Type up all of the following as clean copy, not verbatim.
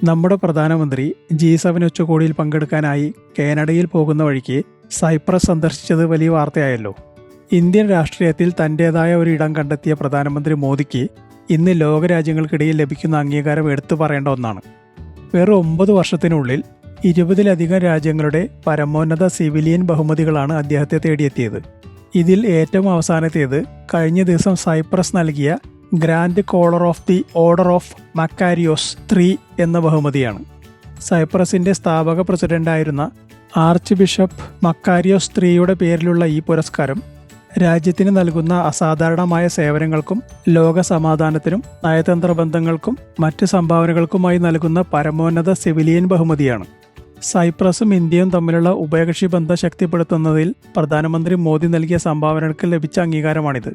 നമ്മുടെ പ്രധാനമന്ത്രി G7 ഉച്ചകോടിയിൽ പങ്കെടുക്കാനായി കാനഡയിൽ പോകുന്ന വഴിക്ക് സൈപ്രസ് സന്ദർശിച്ചത് വലിയ വാർത്തയായല്ലോ. ഇന്ത്യൻ രാഷ്ട്രീയത്തിൽ തൻ്റേതായ ഒരു ഇടം കണ്ടെത്തിയ പ്രധാനമന്ത്രി മോദിക്ക് ഇന്ന് ലോകരാജ്യങ്ങൾക്കിടയിൽ ലഭിക്കുന്ന അംഗീകാരം എടുത്തു പറയേണ്ട ഒന്നാണ്. വെറും 9 വർഷത്തിനുള്ളിൽ 20-ലധികം രാജ്യങ്ങളുടെ പരമോന്നത സിവിലിയൻ ബഹുമതികളാണ് അദ്ദേഹത്തെ തേടിയെത്തിയത്. ഇതിൽ ഏറ്റവും അവസാനത്തേത് കഴിഞ്ഞ ദിവസം സൈപ്രസ് നൽകിയ grand collar of the order of Makarios III എന്ന ബഹുമതിയാണ്. സൈപ്രസിന്റെ സ്ഥാപക പ്രസിഡന്റായിരുന്ന ആർച്ച് ബിഷപ്പ് മക്കാരിയോസ് IIIയുടെ പേരിലുള്ള ഈ പുരസ്കാരം രാജ്യത്തിന് നൽകുന്ന അസാധാരണമായ സേവനങ്ങൾക്കും ലോക സമാധാനത്തിനും നയതന്ത്ര ബന്ധങ്ങൾക്കും മറ്റ് സംഭാവനകൾക്കുമായി നൽകുന്ന പരമോന്നത സിവിലിയൻ ബഹുമതിയാണ്. സൈപ്രസും ഇന്ത്യയും തമ്മിലുള്ള ഉഭയകക്ഷി ബന്ധം ശക്തിപ്പെടുത്തുന്നതിൽ പ്രധാനമന്ത്രി മോദി നൽകിയ സംഭാവനകൾക്ക് ലഭിച്ച അംഗീകാരമാണിത്.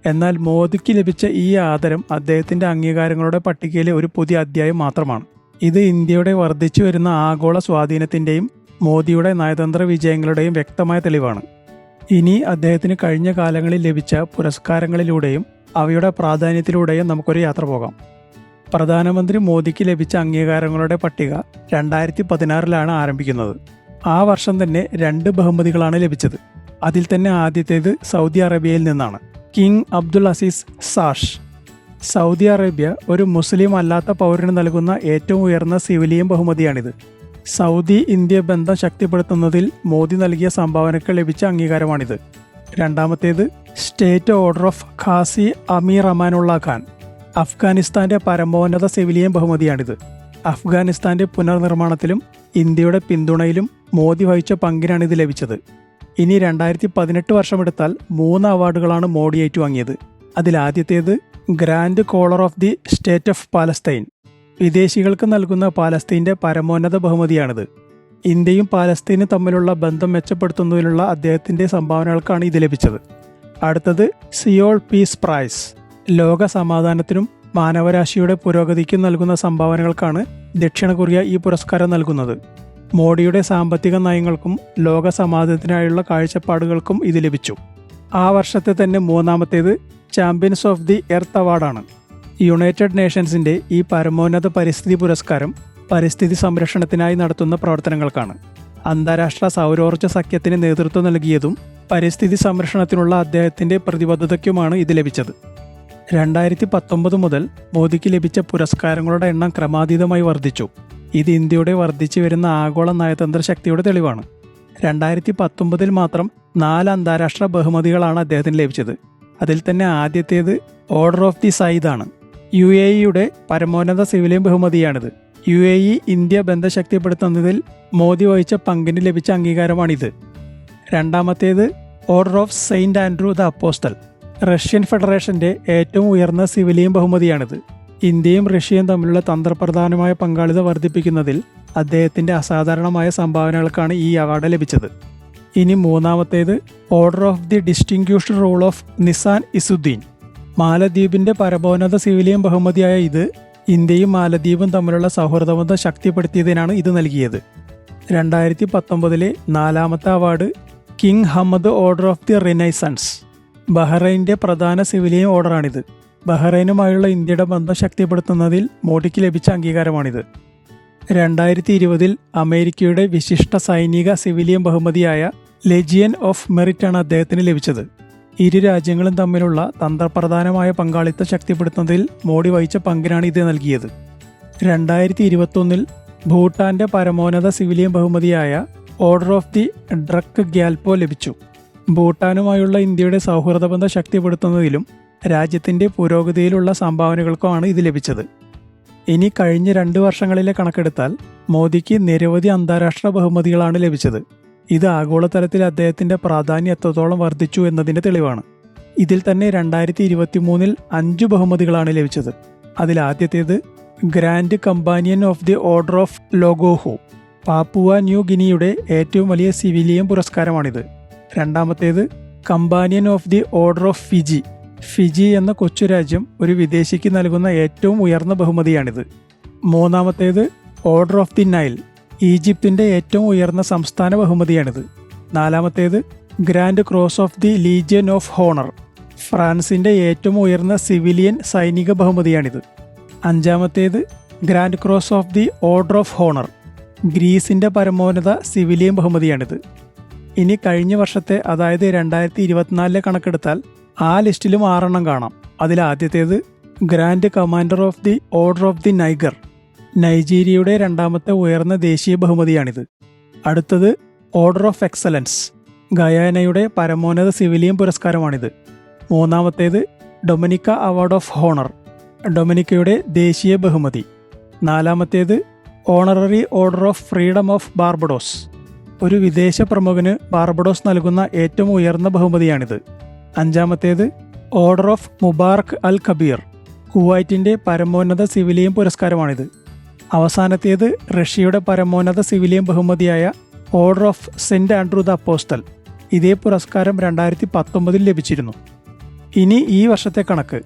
എന്നാൽ മോദിക്ക് ലഭിച്ച ഈ ആദരം അദ്ദേഹത്തിന്റെ അംഗീകാരങ്ങളുടെ പട്ടികയിലെ ഒരു പുതിയ അധ്യായം മാത്രമാണ്. ഇത് ഇന്ത്യയുടെ വർദ്ധിച്ചു വരുന്ന ആഗോള സ്വാധീനത്തിന്റെയും മോദിയുടെ നയതന്ത്ര വിജയങ്ങളുടെയും വ്യക്തമായ തെളിവാണ്. ഇനി അദ്ദേഹത്തിന് കഴിഞ്ഞ കാലങ്ങളിൽ ലഭിച്ച പുരസ്കാരങ്ങളിലൂടെയും അവയുടെ പ്രാധാന്യത്തിലൂടെയും നമുക്കൊരു യാത്ര പോകാം. പ്രധാനമന്ത്രി മോദിക്ക് ലഭിച്ച അംഗീകാരങ്ങളുടെ പട്ടിക 2016 ആരംഭിക്കുന്നത്. ആ വർഷം തന്നെ 2 ബഹുമതികളാണ് ലഭിച്ചത്. അതിൽ തന്നെ ആദ്യത്തേത് സൗദി അറേബ്യയിൽ നിന്നാണ്. King Abdul Aziz sash. Saudi Arabia ഒരു മുസ്ലിം അല്ലാത്ത പൗരന് നൽകുന്ന ഏറ്റവും ഉയർന്ന സിവിലിയൻ ബഹുമതിയാണിത്. സൗദി ഇന്ത്യ ബന്ധം ശക്തിപ്പെടുത്തുന്നതിൽ മോദി നൽകിയ സംഭാവനയ്ക്ക് ലഭിച്ച അംഗീകാരമാണിത്. രണ്ടാമത്തേത് സ്റ്റേറ്റ് ഓർഡർ ഓഫ് ഖാസി അമീർ അമാനുള്ള ഖാൻ. അഫ്ഗാനിസ്ഥാന്റെ പരമോന്നത സിവിലിയൻ ബഹുമതിയാണിത്. അഫ്ഗാനിസ്ഥാന്റെ പുനർനിർമ്മാണത്തിലും ഇന്ത്യയുടെ പിന്തുണയിലും മോദി വഹിച്ച പങ്കിനാണ് ഇത് ലഭിച്ചത്. ഇനി 2018 വർഷമെടുത്താൽ 3 അവാർഡുകളാണ് മോഡി ഏറ്റുവാങ്ങിയത്. അതിൽ ആദ്യത്തേത് grand collar of the state of Palestine. വിദേശികൾക്ക് നൽകുന്ന പാലസ്തീന്റെ പരമോന്നത ബഹുമതിയാണിത്. ഇന്ത്യയും പാലസ്തീനും തമ്മിലുള്ള ബന്ധം മെച്ചപ്പെടുത്തുന്നതിനുള്ള അദ്ദേഹത്തിന്റെ സംഭാവനകൾക്കാണ് ഇത് ലഭിച്ചത്. അടുത്തത് സിയോൾ പീസ് പ്രൈസ്. ലോക സമാധാനത്തിനും മാനവരാശിയുടെ പുരോഗതിക്കും നൽകുന്ന സംഭാവനകൾക്കാണ് ദക്ഷിണ കൊറിയ ഈ പുരസ്കാരം നൽകുന്നത്. മോഡിയുടെ സാമ്പത്തിക നയങ്ങൾക്കും ലോക സമാധാനത്തിനായുള്ള കാഴ്ചപ്പാടുകൾക്കും ഇത് ലഭിച്ചു. ആ വർഷത്തെ തന്നെ 3ാമത്തേത് ചാമ്പ്യൻസ് ഓഫ് ദി എർത്ത് അവാർഡാണ്. യുണൈറ്റഡ് നേഷൻസിന്റെ ഈ പരമോന്നത പരിസ്ഥിതി പുരസ്കാരം പരിസ്ഥിതി സംരക്ഷണത്തിനായി നടത്തുന്ന പ്രവർത്തനങ്ങൾക്കാണ്. അന്താരാഷ്ട്ര സൗരോർജ്ജ സഖ്യത്തിന് നേതൃത്വം നൽകിയതും പരിസ്ഥിതി സംരക്ഷണത്തിനുള്ള അദ്ദേഹത്തിന്റെ പ്രതിബദ്ധതയ്ക്കുമാണ് ഇത് ലഭിച്ചത്. 2019 മുതൽ മോദിക്ക് ലഭിച്ച പുരസ്കാരങ്ങളുടെ എണ്ണം ക്രമാതീതമായി വർദ്ധിച്ചു. ഇത് ഇന്ത്യയുടെ വർദ്ധിച്ചു വരുന്ന ആഗോള നയതന്ത്ര ശക്തിയുടെ തെളിവാണ്. 2019 മാത്രം 4 അന്താരാഷ്ട്ര ബഹുമതികളാണ് അദ്ദേഹത്തിന് ലഭിച്ചത്. അതിൽ തന്നെ ആദ്യത്തേത് ഓർഡർ ഓഫ് ദി സയ്യിദ് ആണ്. UAE പരമോന്നത സിവിലിയൻ ബഹുമതിയാണിത്. UAE ഇന്ത്യ ബന്ധം ശക്തിപ്പെടുത്തുന്നതിൽ മോദി വഹിച്ച പങ്കിന് ലഭിച്ച അംഗീകാരമാണിത്. രണ്ടാമത്തേത് order of saint Andrew the apostle. Russian ഫെഡറേഷന്റെ ഏറ്റവും ഉയർന്ന സിവിലിയൻ ബഹുമതിയാണിത്. ഇന്ത്യയും റഷ്യയും തമ്മിലുള്ള തന്ത്രപ്രധാനമായ പങ്കാളിത്തം വർദ്ധിപ്പിക്കുന്നതിൽ അദ്ദേഹത്തിന്റെ അസാധാരണമായ സംഭാവനകൾക്കാണ് ഈ അവാർഡ് ലഭിച്ചത്. ഇനി 3ാമത്തേത് order of the distinguished rule of Nishan Izzuddeen. മാലദ്വീപിന്റെ പരമോന്നത സിവിലിയൻ ബഹുമതിയായ ഇത് ഇന്ത്യയും മാലദ്വീപും തമ്മിലുള്ള സൗഹൃദബന്ധം ശക്തിപ്പെടുത്തിയതിനാണ് ഇത് നൽകിയത്. 2019 4ാമത്തെ award king Hamad order of the renaissance. ബഹ്റൈൻ്റെ പ്രധാന സിവിലിയൻ ഓർഡറാണിത്. ബഹ്റൈനുമായുള്ള ഇന്ത്യയുടെ ബന്ധം ശക്തിപ്പെടുത്തുന്നതിൽ മോഡിക്ക് ലഭിച്ച അംഗീകാരമാണിത്. 2020 അമേരിക്കയുടെ വിശിഷ്ട സൈനിക സിവിലിയൻ ബഹുമതിയായ ലെജിയൻ ഓഫ് മെറിറ്റാണ് അദ്ദേഹത്തിന് ലഭിച്ചത്. ഇരു രാജ്യങ്ങളും തമ്മിലുള്ള തന്ത്രപ്രധാനമായ പങ്കാളിത്തം ശക്തിപ്പെടുത്തുന്നതിൽ മോഡി വഹിച്ച പങ്കിനാണ് ഇത് നൽകിയത്. 2021 ഭൂട്ടാന്റെ പരമോന്നത സിവിലിയൻ ബഹുമതിയായ order of the Druk Gyalpo ലഭിച്ചു. ഭൂട്ടാനുമായുള്ള ഇന്ത്യയുടെ സൗഹൃദ ബന്ധം ശക്തിപ്പെടുത്തുന്നതിലും രാജ്യത്തിന്റെ പുരോഗതിയിലുള്ള സംഭാവനകൾക്കുമാണ് ഇത് ലഭിച്ചത്. ഇനി കഴിഞ്ഞ 2 വർഷങ്ങളിലെ കണക്കെടുത്താൽ മോദിക്ക് നിരവധി അന്താരാഷ്ട്ര ബഹുമതികളാണ് ലഭിച്ചത്. ഇത് ആഗോളതലത്തിൽ അദ്ദേഹത്തിന്റെ പ്രാധാന്യം എത്രത്തോളം വർദ്ധിച്ചു എന്നതിന്റെ തെളിവാണ്. ഇതിൽ തന്നെ 2023 5 ബഹുമതികളാണ് ലഭിച്ചത്. അതിൽ ആദ്യത്തേത് grand companion of the order of Logohu. Papua New ഗിനിയുടെ ഏറ്റവും വലിയ സിവിലിയൻ പുരസ്കാരമാണിത്. രണ്ടാമത്തേത് companion of the order of Fiji. Fiji എന്ന കൊച്ചു രാജ്യം ഒരു വിദേശിക്ക് നൽകുന്ന ഏറ്റവും ഉയർന്ന ബഹുമതിയാണിത്. 3ാമത്തേത് ഓർഡർ ഓഫ് ദി നൈൽ. ഈജിപ്തിന്റെ ഏറ്റവും ഉയർന്ന സംസ്ഥാന ബഹുമതിയാണിത്. 4ാമത്തേത് grand cross of the legion of honour. ഫ്രാൻസിന്റെ ഏറ്റവും ഉയർന്ന സിവിലിയൻ സൈനിക ബഹുമതിയാണിത്. 5ാമത്തേത് grand cross of the order of honour, ഗ്രീസിൻ്റെ പരമോന്നത സിവിലിയൻ ബഹുമതിയാണിത്. ഇനി കഴിഞ്ഞ വർഷത്തെ, അതായത് 2024 കണക്കെടുത്താൽ ആ ലിസ്റ്റിലും 6 കാണാം. അതിലാദ്യത്തേത് grand commander of the order of the Niger, നൈജീരിയയുടെ 2ാമത്തെ ഉയർന്ന ദേശീയ ബഹുമതിയാണിത്. അടുത്തത് ഓർഡർ ഓഫ് എക്സലൻസ്, ഗയാനയുടെ പരമോന്നത സിവിലിയൻ പുരസ്കാരമാണിത്. 3ാമത്തേത് ഡൊമിനിക്ക അവാർഡ് ഓഫ് ഹോണർ, ഡൊമിനിക്കയുടെ ദേശീയ ബഹുമതി. 4ാമത്തേത് honorary order of freedom of Barbados, ഒരു വിദേശ പ്രമുഖന് ബാർബഡോസ് നൽകുന്ന ഏറ്റവും ഉയർന്ന ബഹുമതിയാണിത്. 5ാമത്തേത് order of Mubarak al Kabeer, കുവൈറ്റിൻ്റെ പരമോന്നത സിവിലിയൻ പുരസ്കാരമാണിത്. അവസാനത്തേത് റഷ്യയുടെ പരമോന്നത സിവിലിയൻ ബഹുമതിയായ order of saint Andrew the apostle. ഇതേ പുരസ്കാരം 2019 ലഭിച്ചിരുന്നു. ഇനി ഈ വർഷത്തെ കണക്ക്,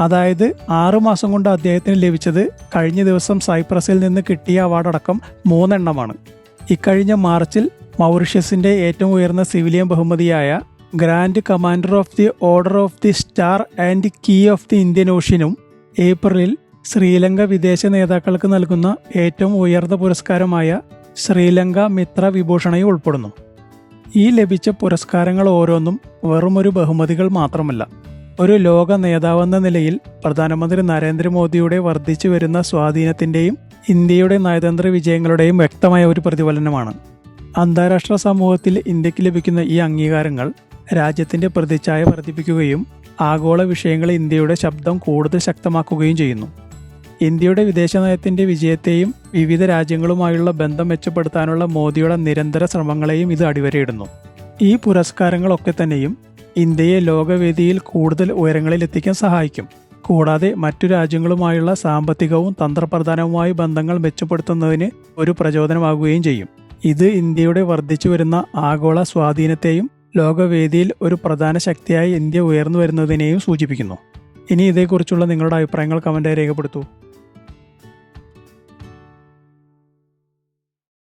അതായത് 6 മാസം കൊണ്ട് അദ്ദേഹത്തിന് ലഭിച്ചത് കഴിഞ്ഞ ദിവസം സൈപ്രസിൽ നിന്ന് കിട്ടിയ അവാർഡടക്കം 3 എണ്ണമാണ്. ഇക്കഴിഞ്ഞ മാർച്ചിൽ മൗറീഷ്യസിൻ്റെ ഏറ്റവും ഉയർന്ന സിവിലിയൻ ബഹുമതിയായ grand commander of the order of the star and key of the Indian ഓഷ്യനും ഏപ്രിലിൽ ശ്രീലങ്ക വിദേശ നേതാക്കൾക്ക് നൽകുന്ന ഏറ്റവും ഉയർന്ന പുരസ്കാരമായ ശ്രീലങ്ക മിത്ര വിഭൂഷണയും ഉൾപ്പെടുന്നു. ഈ ലഭിച്ച പുരസ്കാരങ്ങൾ ഓരോന്നും വെറുമൊരു ബഹുമതികൾ മാത്രമല്ല, ഒരു ലോക നേതാവെന്ന നിലയിൽ പ്രധാനമന്ത്രി നരേന്ദ്രമോദിയുടെ വർദ്ധിച്ചു വരുന്ന സ്വാധീനത്തിൻ്റെയും ഇന്ത്യയുടെ നയതന്ത്ര വിജയങ്ങളുടെയും വ്യക്തമായ ഒരു പ്രതിഫലനമാണ്. അന്താരാഷ്ട്ര സമൂഹത്തിൽ ഇന്ത്യക്ക് ലഭിക്കുന്ന ഈ അംഗീകാരങ്ങൾ രാജ്യത്തിൻ്റെ പ്രതിച്ഛായ വർദ്ധിപ്പിക്കുകയും ആഗോള വിഷയങ്ങളിൽ ഇന്ത്യയുടെ ശബ്ദം കൂടുതൽ ശക്തമാക്കുകയും ചെയ്യുന്നു. ഇന്ത്യയുടെ വിദേശ നയത്തിൻ്റെ വിജയത്തെയും വിവിധ രാജ്യങ്ങളുമായുള്ള ബന്ധം മെച്ചപ്പെടുത്താനുള്ള മോദിയുടെ നിരന്തര ശ്രമങ്ങളെയും ഇത് അടിവരയിടുന്നു. ഈ പുരസ്കാരങ്ങളൊക്കെ തന്നെയും ഇന്ത്യയെ ലോകവേദിയിൽ കൂടുതൽ ഉയരങ്ങളിൽ എത്തിക്കാൻ സഹായിക്കും. കൂടാതെ മറ്റു രാജ്യങ്ങളുമായുള്ള സാമ്പത്തികവും തന്ത്രപ്രധാനവുമായ ബന്ധങ്ങൾ മെച്ചപ്പെടുത്തുന്നതിന് ഒരു പ്രചോദനമാകുകയും ചെയ്യും. ഇത് ഇന്ത്യയുടെ വർദ്ധിച്ചു വരുന്ന ആഗോള സ്വാധീനത്തെയും ലോകവേദിയിൽ ഒരു പ്രധാന ശക്തിയായി ഇന്ത്യ ഉയർന്നു വരുന്നതിനെയും സൂചിപ്പിക്കുന്നു. ഇനി ഇതേക്കുറിച്ചുള്ള നിങ്ങളുടെ അഭിപ്രായങ്ങൾ കമൻറ്റായി രേഖപ്പെടുത്തൂ.